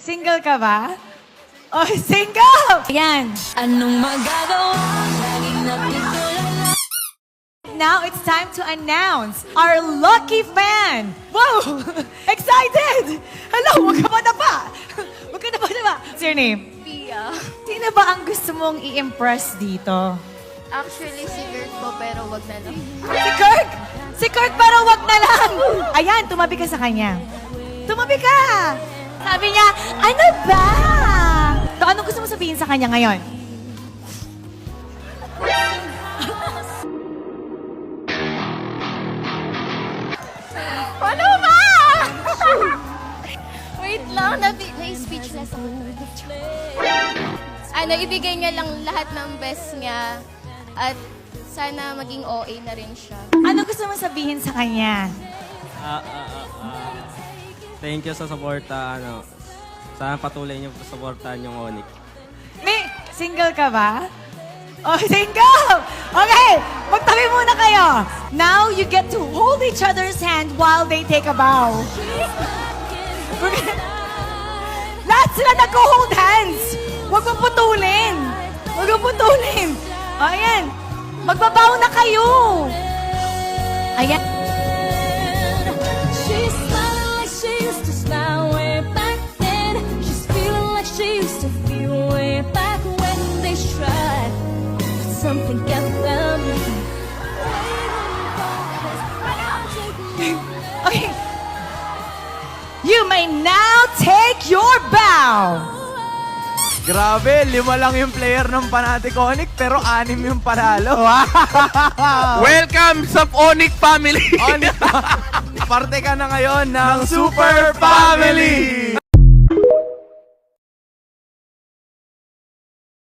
Single ka ba? Oh, single! Ayan. Anong magagawa? Laging napitulala. Now it's time to announce our lucky fan. Wow! Excited! Hello, wag ka pa na ba? Wag ka na ba na ba? What's your name? Pia. Sino ba ang gusto mong i-impress dito? Actually, si Kurt po, pero wag na lang. Si Kirk! Si Kirk, pero wag na lang! Ayan, tumabi ka sa kanya. Tumabi ka! Sabi niya, ano ba? So, anong gusto mo sabihin sa kanya ngayon? Ano ba? Wait lang, na-speechless ako. Ano, ibigay niya lang lahat ng best niya at sana maging OA na rin siya. Anong gusto mo sabihin sa kanya? Thank you sa suporta. Sana patuloy niyo suportahan yung Onyx. May single ka ba? Oh, single! Okay, magtabi muna kayo. Now you get to hold each other's hand while they take a bow. Lahat sila nag-hold hands. Huwag mong putulin. Huwag mong putulin. O, ayan. Magbabaw na kayo. Ayan. She's smiling like she used to smile way back then. She's feeling like she used to feel way back when they tried. But something kept them. Okay. You may now take your bow. Grabe, 5 lang yung player ng Panathinaikos pero 6 yung panalo. Welcome sa Onyx family! Parte ka na ngayon ng Super Family!